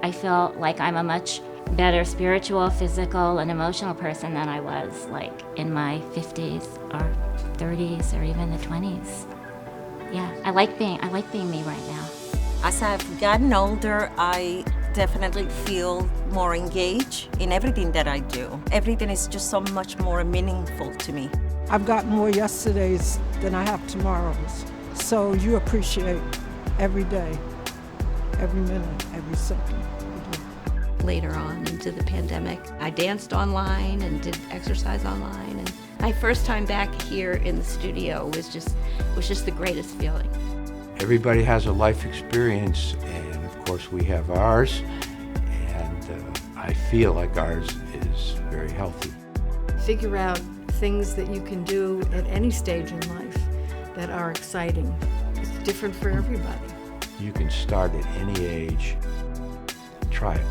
I feel like I'm a much better spiritual, physical, and emotional person than I was like in my 50s or 30s or even the 20s. Yeah, I like being me right now. As I've gotten older, I definitely feel more engaged in everything that I do. Everything is just so much more meaningful to me. I've got more yesterdays than I have tomorrows. So you appreciate every day, every minute, every second. Later on into the pandemic, I danced online and did exercise online. And my first time back here in the studio was just the greatest feeling. Everybody has a life experience, and of course we have ours, and I feel like ours is very healthy. Figure out things that you can do at any stage in life that are exciting. It's different for everybody. You can start at any age. Try it.